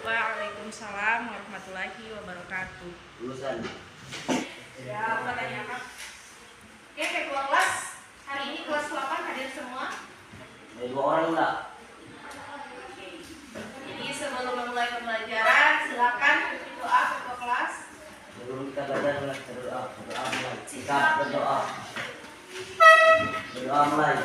Waalaikumsalam warahmatullahi wabarakatuh. Lulusan. Ya, mau tanya apa? Oke, ketua kelas. Hari ini kelas 8 hadir semua. Ada 2 orang enggak? Oke. Jadi sebelum memulai pembelajaran, silakan doa ketua kelas. Sebelum kita belajar mulai kita berdoa mulai. Kita berdoa. Berdoa mulai.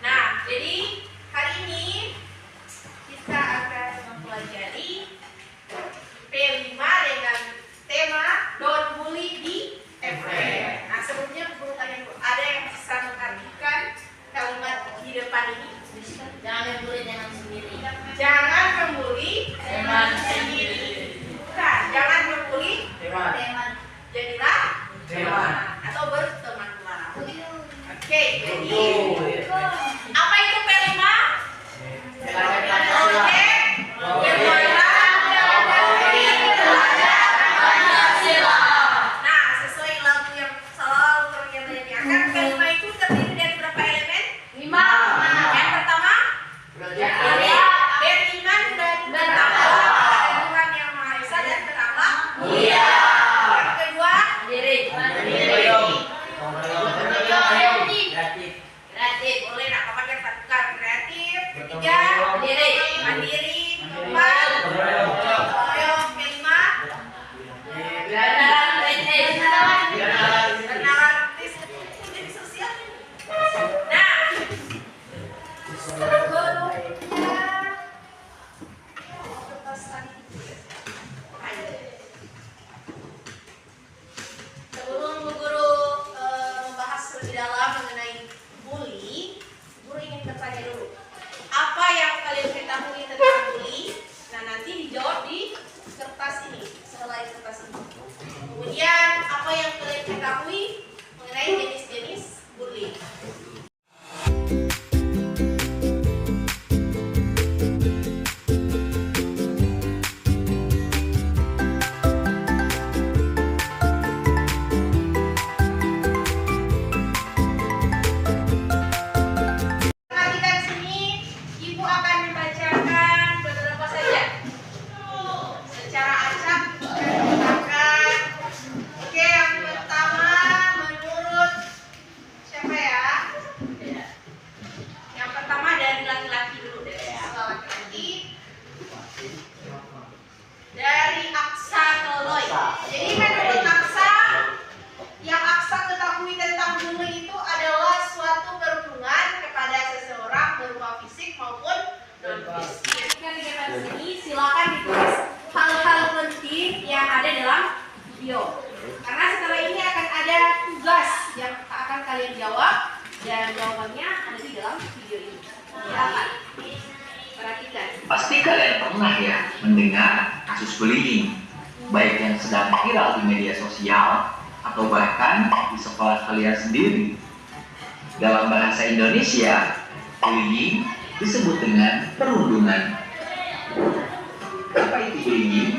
Nah, jadi hari ini kita akan mempelajari P5 dengan tema Don't Bully di FM. Nah, sebelumnya guru tanya dulu, ada yang bisa mengartikan kalimat di depan ini? Jangan membuli dengan sendiri. Jangan membuli Teman sendiri. Bukan, jangan membuli Teman. jadilah Teman. atau bertemanlah. Oke, jadi apa itu P5? Nah, sesuai lagu yang selalu terdengar dinyanyikan, P5 itu terdiri dari berapa elemen? 5. Yang pertama, beriman dan bertakwa kepada Tuhan Yang Maha Esa dan berakhlak mulia. Yang kedua, kreatif. Boleh nak kapan yang lakukan kreatif. Ketiga, mandiri. Keempat, bertanggung. Kelima, kenalan artis jadi sosial. Nah, sebelum Bu Guru membahas lebih dalam mengenai bully, Guru ingin bertanya dulu. Apa yang kalian ketahui tentang bully? Nah, nanti dijawab di kertas ini, sehelai kertas ini. Kemudian, apa yang kalian ketahui mengenai jenis-jenis bully? Perhatikan sini, Ibu akan membacakan beberapa saja. Secara acak dan menggunakan. Oke, yang pertama menurut siapa ya? Yang pertama dari laki-laki dulu, dari siswa laki-laki. Dari Aksa Noloy. Jadi menurut Aksa, yang Aksa ketahui tentang bully itu adalah suatu perundungan kepada seseorang berupa fisik maupun non-fisik. Ketika di depan sini, silakan ditulis hal-hal penting yang ada dalam video. Karena setelah ini akan ada tugas yang akan kalian jawab dan jawabannya ada di dalam video ini. Silakan perhatikan. Pasti kalian pernah ya mendengar kasus bullying, baik yang sedang viral di media sosial atau bahkan di sekolah kalian sendiri. Dalam bahasa Indonesia, bullying disebut dengan perundungan. Apa itu bullying?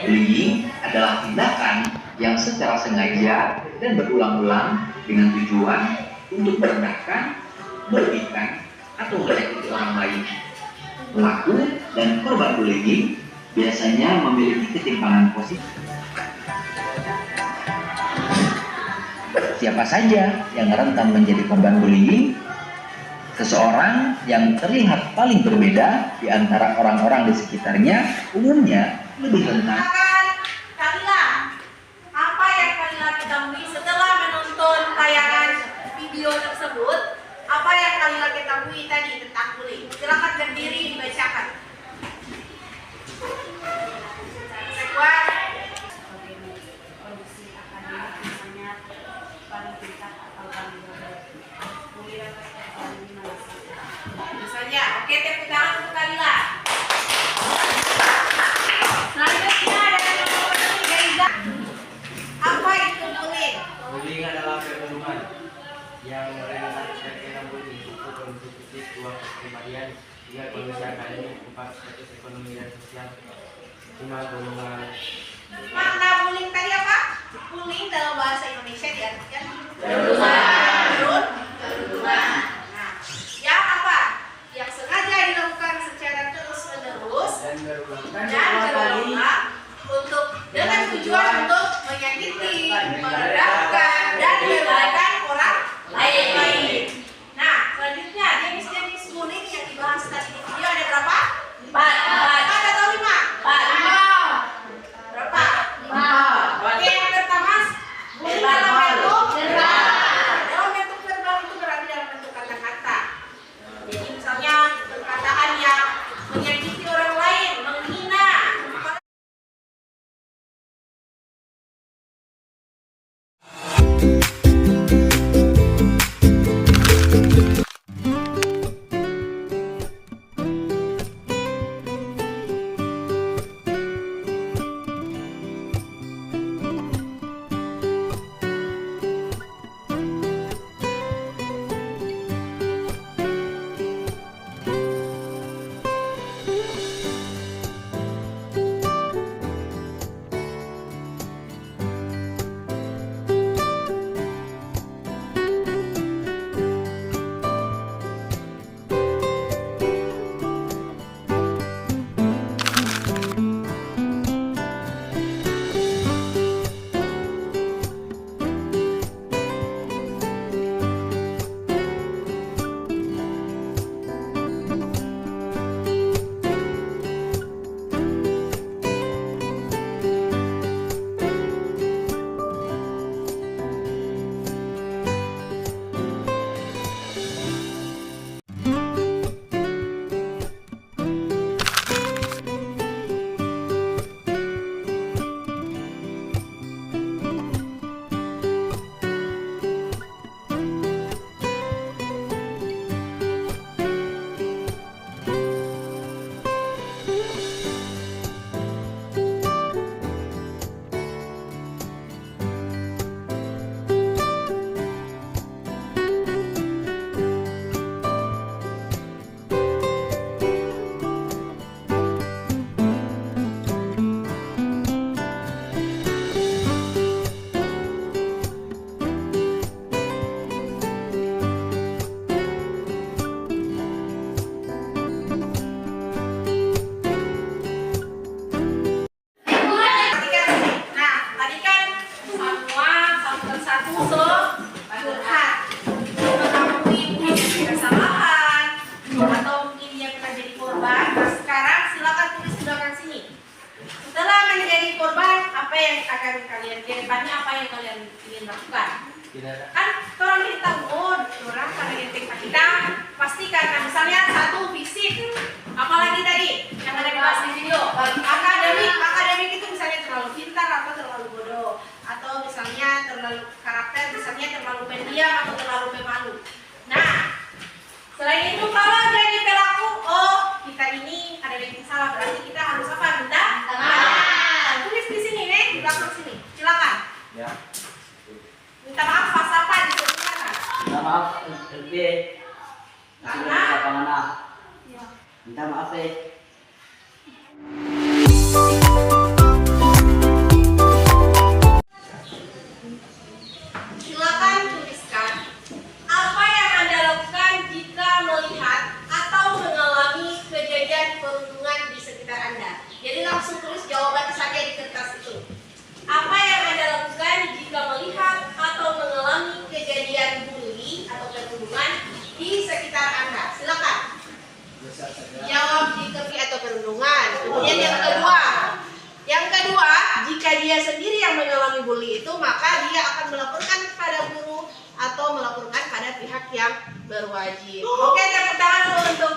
Bullying adalah tindakan yang secara sengaja dan berulang-ulang dengan tujuan untuk merendahkan, merugikan, atau menyakiti orang lain. Pelaku dan korban bullying biasanya memiliki ketimpangan positif. Siapa saja yang rentan menjadi korban bullying? Seseorang yang terlihat paling berbeda di antara orang-orang di sekitarnya umumnya lebih rentan. Kalila, apa yang Kalila ketahui setelah menonton tayangan video tersebut? Apa yang Kalila ketahui tadi tentang bullying? Silakan berdiri dibacakan. akademik, 4 status ekonomi dan sosial, 5 golongan. Makna bullying tadi apa? Bullying dalam bahasa Indonesia diartikan Perundungan. perundungan. Nah, yang apa? Yang sengaja dilakukan secara terus-menerus Dan berulang dan berulang untuk dengan tujuan untuk menyakiti, merendahkan, dan merugikan orang lain. Nah, selanjutnya jenis-jenis bullying yang dibahas tadi di video ada berapa? 4 atau 5? 4. Berapa? 5. Oke, yang pertama bullying dalam bentuk verbal. Dalam bentuk verbal itu berarti dalam bentuk kata-kata. Jadi misalnya perkataan yang menyakiti orang lain, menghina. akan kalian ke depannya apa yang kalian ingin lakukan? Kan orang kita orang pada kita pasti karena misalnya satu fisik, apalagi tadi yang ada dibahas di video, akademik itu misalnya terlalu pintar atau terlalu bodoh, atau misalnya terlalu karakter, misalnya terlalu pendiam atau terlalu pemalu. Nah, selain itu kalau jadi pelaku, oh kita ini ada yang salah, berarti kita harus apa? Minta maaf. Tulis di sini nih, di belakang sini. Silakan. Ya. Minta maaf pas apa disebutkan? Minta maaf, LP. Karena mana? ya. Minta maaf, Silakan tuliskan apa yang Anda lakukan jika melihat atau mengalami kejadian perundungan di sekitar Anda. Jadi langsung tulis jawaban saja di kertas itu. Apa yang Anda lakukan jika melihat atau mengalami kejadian bullying atau perundungan di sekitar Anda? Silakan. Jawab jika atau perundungan. Kemudian yang kedua, jika dia sendiri yang mengalami bully itu, maka dia akan melaporkan kepada guru atau melaporkan pada pihak yang berwajib. Oke, tepuk tangan dulu untuk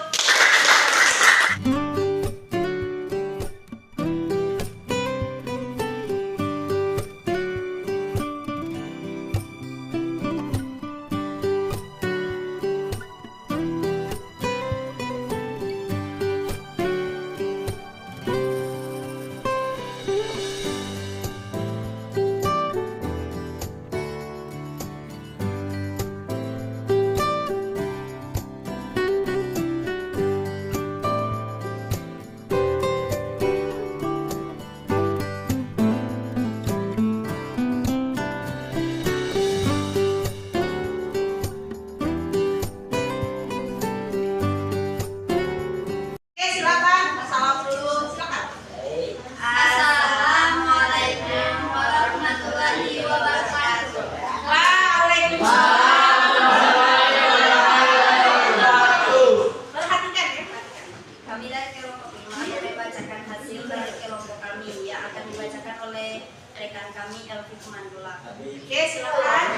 rekan kami Elvi Kumandula. Oke, silakan.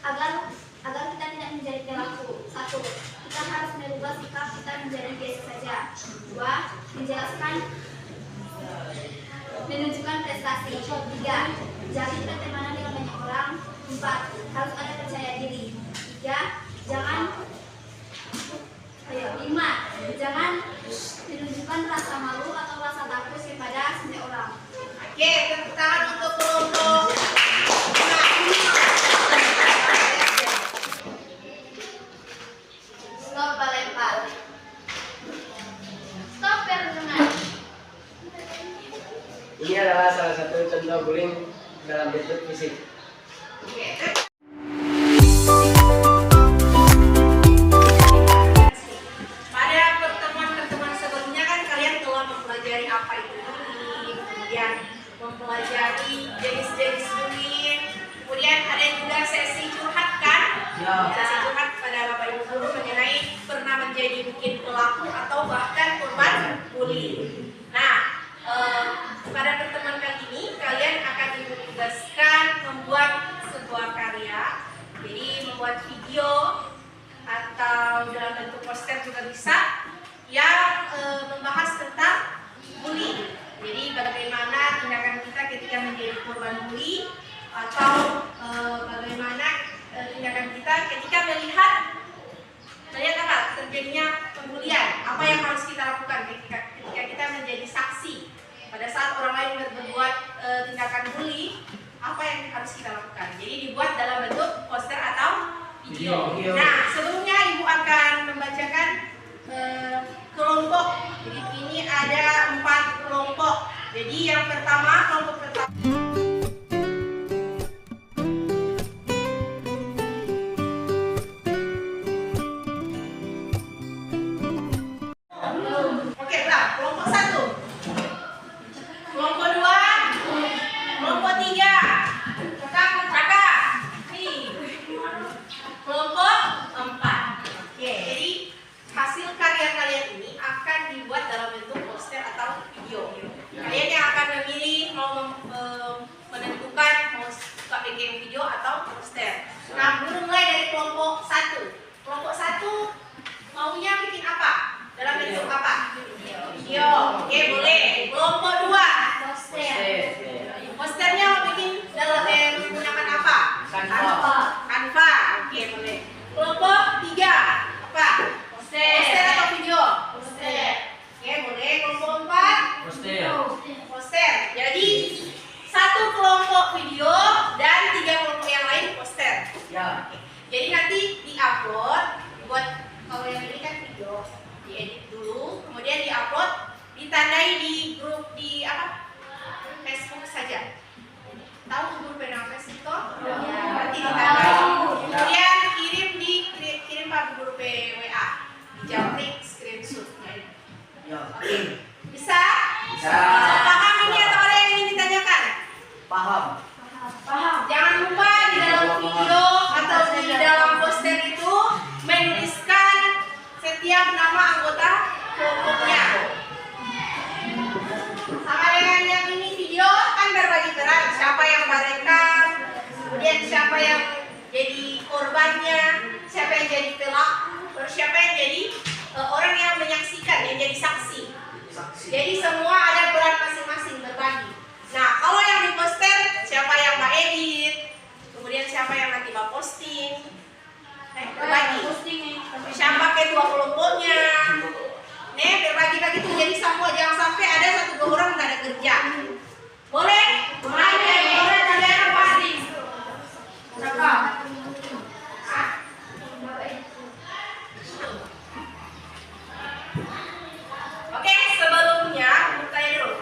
Agar kita tidak menjadi pelaku. 1. Kita harus merubah sikap kita menjadi biasa saja. 2. Menjelaskan menunjukkan prestasi. 3. Jalin pertemanan dengan banyak orang. 4. Harus ada percaya diri. 5. Jangan menunjukkan rasa malu atau rasa takut kepada semua orang. Oke, tepuk tangan untuk kelompok. Stop melempar. Stop perundungan. Ini adalah salah satu contoh bullying dalam bentuk fisik. Oke. Pada pertemuan-pertemuan sebelumnya kan kalian telah mempelajari apa itu bullying, kemudian mempelajari jenis-jenis bullying, kemudian ada juga sesi curhat kan? Sesi curhat pada Bapak Ibu guru mengenai pernah menjadi mungkin pelaku atau bahkan korban bullying. Nah, pada pertemuan kali ini kalian akan ditugaskan membuat sebuah karya, jadi membuat video atau dalam bentuk poster juga bisa yang membahas tentang bullying. Jadi bagaimana tindakan kita ketika menjadi korban bully atau bagaimana tindakan kita ketika melihat apa terjadinya pembulian, apa yang harus kita lakukan ketika kita menjadi saksi pada saat orang lain berbuat tindakan bully, apa yang harus kita lakukan. Jadi dibuat dalam bentuk poster atau video. Nah, sebelumnya Ibu akan membacakan kelompok. Jadi ini ada 4 kelompok. Jadi yang pertama, kelompok pertama. Oke, ulang. Kelompok 1. Kelompok 2. Kelompok 3. Kakak. Nih. Kelompok 4. Oke, jadi hasil karya kalian ini akan dibuat dalam bentuk poster atau video. Kalian yang akan memilih mau menentukan mau suka bikin video atau poster. Nah, dulu mulai dari kelompok 1. Kelompok 1 maunya bikin apa? Dalam bentuk apa? Video. Oke, boleh. Kelompok 2. Poster. Posternya mau bikin dalam menggunakan apa? Canva. Oke, boleh. Kelompok 3 apa? Poster atau video? Poster. Oke, boleh. Kelompok 4 poster. Jadi 1 kelompok video dan 3 kelompok yang lain poster. Oke. Jadi nanti diupload buat kalau yang ini kan video, diedit dulu, kemudian diupload, ditandai di grup di apa? Facebook saja. Tahu grup nama Facebook toh? Ya, nanti ditandai. Kemudian kirim Pak grup WA. Dijawabin screenshotnya. Bisa? Paham ini atau ada yang ingin ditanyakan? Paham. Jangan lupa di dalam video atau di dalam poster itu menuliskan setiap nama anggota kelompoknya. Sama dengan yang ini video kan berbagi peran, siapa yang merekam, kemudian siapa yang jadi korbannya, siapa yang jadi pelaku, terus siapa yang jadi orang yang menyaksikan, yang jadi saksi. Jadi semua ada peran masing-masing berbagi. Nah, kalau yang di poster siapa yang Mbak edit, kemudian siapa yang nanti Mbak posting, berbagi. Siapa ketua kelompoknya, berbagi-bagi tuh. Jadi semua jangan sampai ada 1-2 orang nggak ada kerja. Boleh? Boleh. Kalian pasti. Siapa? Oke, sebelumnya tanya dulu.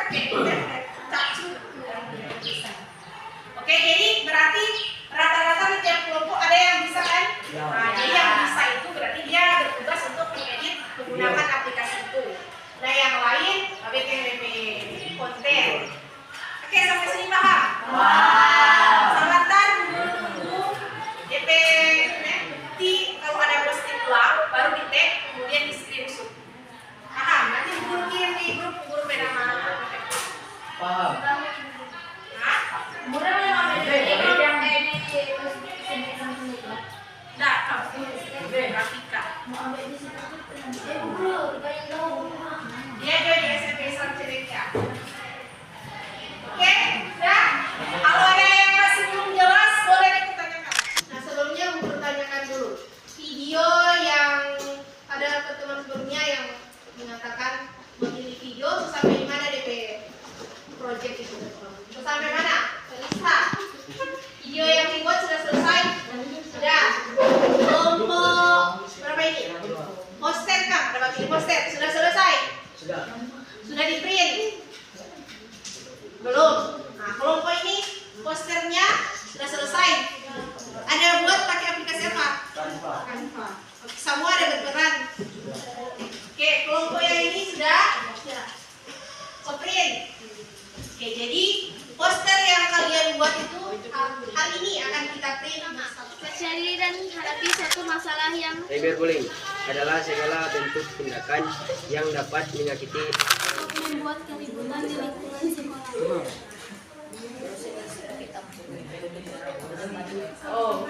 pakai capcuk. Oke, jadi berarti rata-rata di tiap kelompok ada yang bisa kan? Nah, jadi yang bisa itu berarti dia bertugas untuk mengedit menggunakan aplikasi itu. Nah, yang lain bikin konten. Oke, sampai sini paham? Sebentar tunggu DP nanti kalau ada posting ulang baru di tag kemudian di screenshot. Paham? Nanti guru kirim di grup guru beda mana? Paham. Hah? Enggak, kamu grafika. Dia ada di SMP Islam Cedeka. Oke, dah. Kalau ada yang masih belum jelas, boleh dipertanyakan. Nah, sebelumnya mempertanyakan dulu video yang ada pertemuan sebelumnya yang mengatakan memilih video itu sampai di mana DP project itu? Itu sampai mana? Bisa. Video yang dibuat sudah selesai? Sudah. Kelompok berapa ini? Poster kan? Berapa kali poster? Sudah selesai? Sudah di print? Belum. Nah, kelompok ini posternya sudah selesai. Ada buat pakai aplikasi apa? Canva. Oke, semua ada berperan. Oke, kelompok yang ini sudah print. Oke, jadi poster yang kalian buat itu hari ini akan kita print. Cari dan hadapi satu masalah yang Cyberbullying adalah segala bentuk tindakan yang dapat menyakiti membuat keributan di lingkungan sekolah. Oh.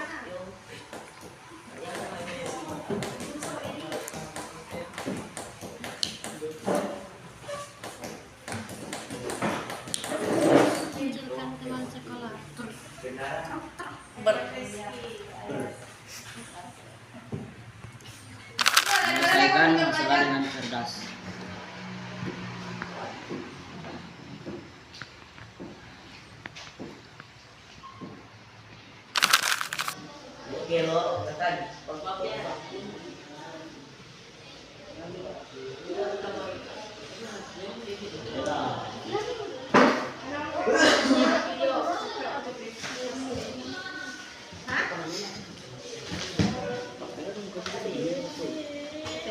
Kucilkan teman sekolah. Menyelesaikan masalah dengan cerdas. Oke lo, katakan.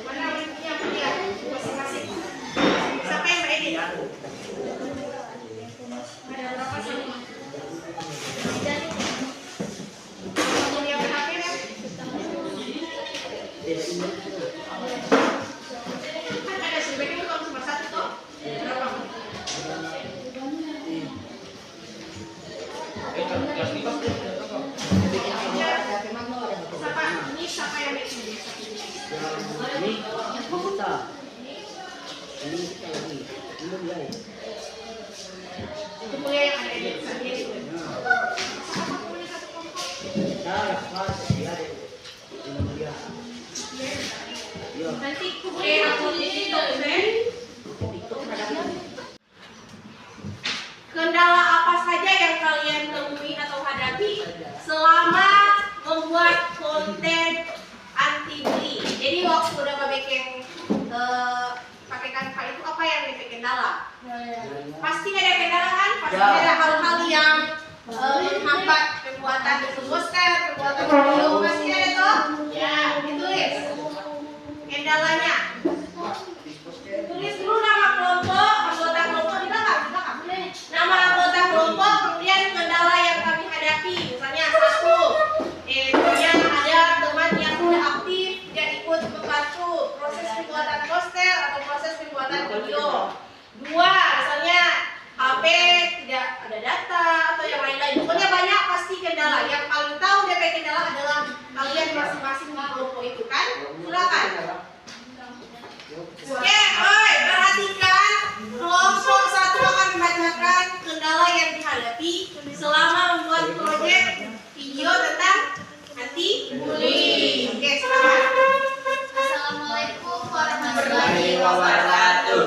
Mana linknya punya masing-masing? Siapa yang edit? Ada berapa sih? Yang HP kan? Kan ada sebaiknya itu kalau cuma satu toh? Berapa? Siapa? Ini siapa yang edit? Ini kita. Ini kita lagi. Ini dia. Itu punya yang ada edit sendiri. Nah, pas dia ada. Ini dia. Yo. Nanti aku di TikTok, kendala apa saja yang kalian temui atau hadapi selama membuat konten anti bully? Jadi waktu udah bikin pakai Canva itu apa yang bikin kendala? Pasti ada kendala kan? Pasti ada hal-hal yang menghambat pembuatan poster, pembuatan video, pasti ada toh? Ya, ditulis kendalanya. Tulis dulu nama kelompok, anggota kelompok di belakang. Nama anggota kelompok, kemudian kendala yang kami hadapi. Misalnya satu, kemudian ada teman yang tidak aktif, tidak ikut membantu proses pembuatan poster atau proses pembuatan video. Dua, misalnya HP tidak ada data atau yang lain-lain. Pokoknya banyak pasti kendala. Yang paling tahu DP kendala adalah kalian masing-masing di kelompok itu kan? Silakan. Oke, oi, perhatikan. Kelompok satu akan membacakan kendala yang dihadapi selama membuat proyek video tentang anti bullying. Oke, silakan. Assalamualaikum warahmatullahi Wabarakatuh.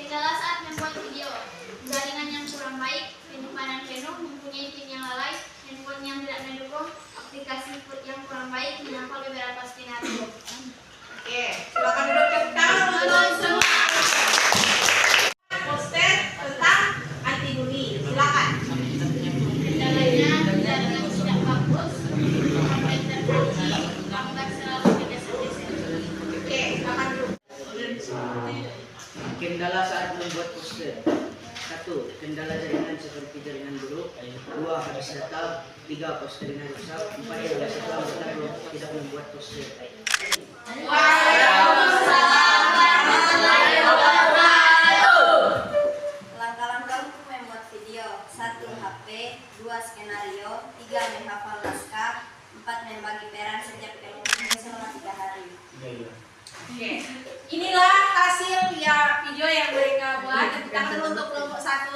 Kendala saat membuat video. Jaringan yang kurang baik, penyimpanan penuh, mempunyai tim yang lalai, handphone yang tidak mendukung, aplikasi yang kurang baik, menyangkal beberapa skenario. Oke, silakan duduk cepat. Kendala saat membuat poster. 1. Kendala jaringan seperti jaringan buruk. 2. Habis data. 3. Posternya rusak. 4. Yang setelah tidak membuat poster. Langkah-langkah untuk membuat video. 1. HP. 2. Skenario. 3. Menghafal naskah. 4. Membagi peran setiap film selama 3 hari. Oke, inilah hasil ya video yang mereka buat. Tepuk tangan untuk kelompok 1.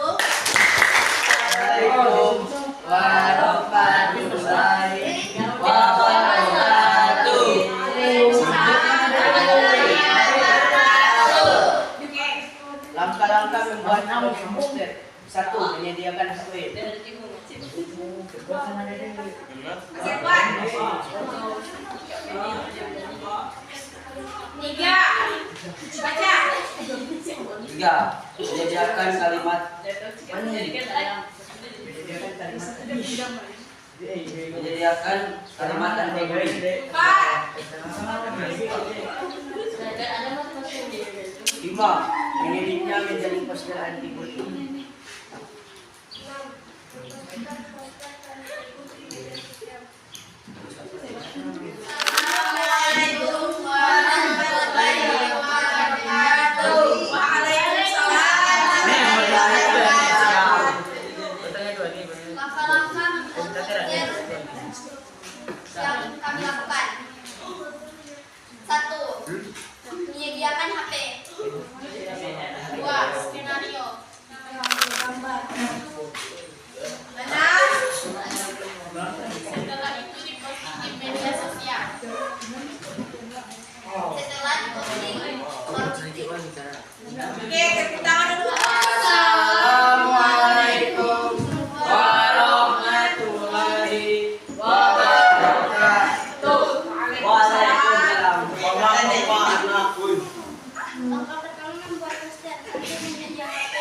Assalamualaikum warahmatullahi wabarakatuh. Oke, Langkah-langkah membuat poster. 1. Menyediakan HP. masih kuat. 3. Baca. 3. Menyediakan kalimat. Menyediakan kalimat dan tagline. 4. 5. Mengeditnya menjadi poster anti bullying. yang kami lakukan. 1. Menyediakan HP. 2. Skenario. 6. Setelah itu diposting di media sosial. Setelah diposting, baru cuti. Oke, tepuk tangan dulu. Assalamualaikum warahmatullahi wabarakatuh. Waalaikumsalam warahmatullahi wabarakatuh. Langkah pertama membuat poster. Menyediakan HP.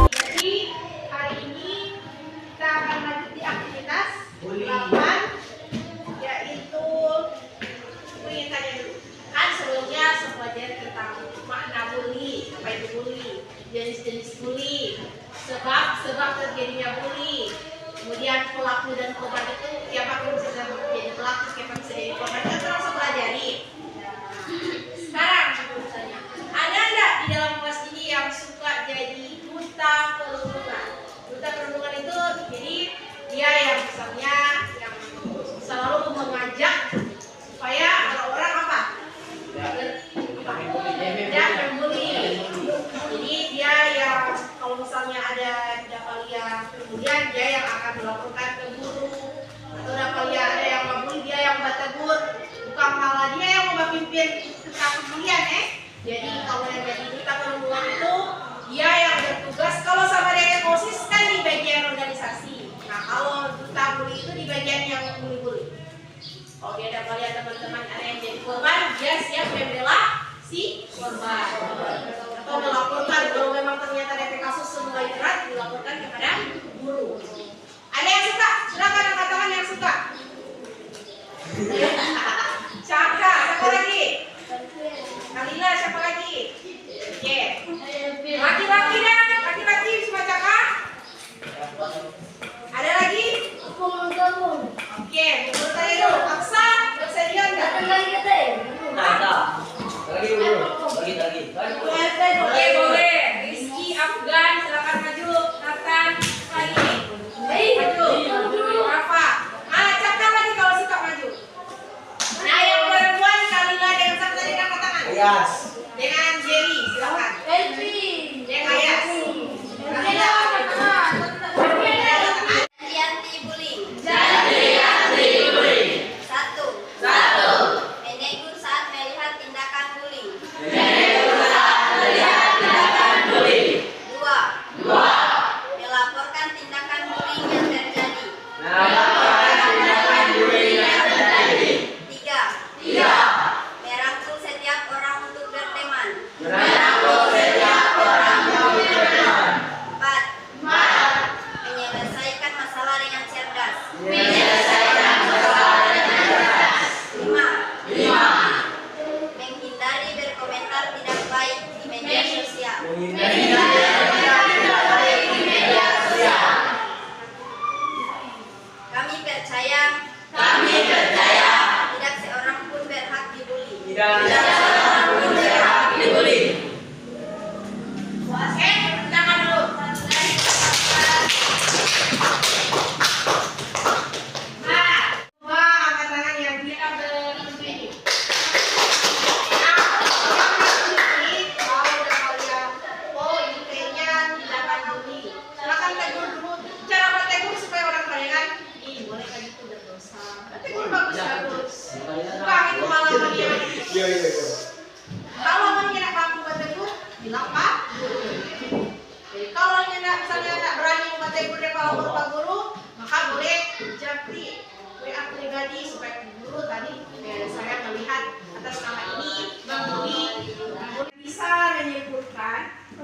Jadi hari ini kita akan lanjuti aktivitas 8, yaitu aku ingin tanya dulu. Kan sebelumnya sepelajari tentang makna bully, apa itu bully, jenis-jenis bully, sebab terjadinya bully, kemudian pelaku dan korban itu siapa yang bisa menjadi pelaku, siapa yang bisa jadi korban, kita terus pelajari. Sekarang aku tanya, ada nggak di dalam kelas ini yang suka jadi duta perlindungan? Duta perlindungan itu jadi dia yang misalnya yang selalu mengajak supaya orang-orang apa? Tidak membuli. Jadi dia yang kalau misalnya ada dapalia, kemudian dia yang akan melaporkan ke guru, atau dapalia ada yang membuli, dia yang tegur, bukan malah dia yang memimpin tentang kemuliaan Jadi kalau yang jadi duta perlindungan itu dia yang bertugas, kalau sama dengan OSIS kan di bagian organisasi. Nah kalau duta bully itu di bagian yang bully-bully. Kalau dia dapat lihat teman-teman ada yang jadi korban, dia siap membela si korban. Atau melaporkan kalau memang ternyata ada kasus semulai berat, dilaporkan kepada guru. Ada yang suka? Silakan angkat tangan yang suka. Caka, siapa lagi? Kalila, siapa lagi? Oke. Laki-laki dan laki-laki semua Caka? Ada lagi? Oke, menurut saya dulu. Aksa, bisa lihat nggak? Oke, boleh. Rizky, Afgan, silakan maju. Nathan, lagi. Maju. Rafa. Caka lagi kalau suka maju. Nah, yang perempuan Kalila dengan siapa tadi angkat tangan? Yes. Dengan Jerry, silakan. Dengan Ayas. Kalila. Anti-bullying. 1. Menegur saat melihat tindakan bullying. 2. Melaporkan tindakan bullying yang terjadi. 3. Merangkul setiap orang untuk berteman. 4.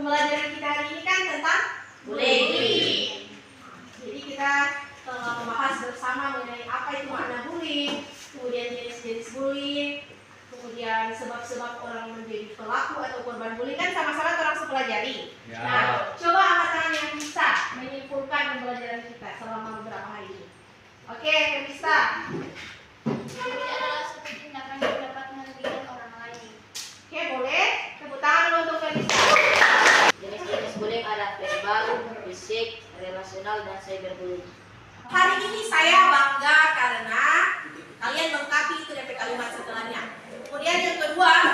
Pembelajaran kita hari ini kan tentang bullying. Jadi kita telah membahas bersama mengenai apa itu makna bullying, kemudian jenis-jenis bullying, kemudian sebab-sebab orang menjadi pelaku atau korban bullying, kan sama-sama orang sepelajari. Ya. Nah, coba angkat tangan yang bisa menyimpulkan pembelajaran kita selama beberapa hari ini. Oke, bisa. Bullying adalah suatu tindakan yang dapat merugikan orang lain. Oke, boleh. Tepuk tangan dulu untuk Felisa. Jenis-jenis bullying ada verbal, fisik, relasional, dan cyberbullying. Hari ini saya bangga karena kalian lengkapi itu dari kalimat setelahnya. Kemudian yang kedua,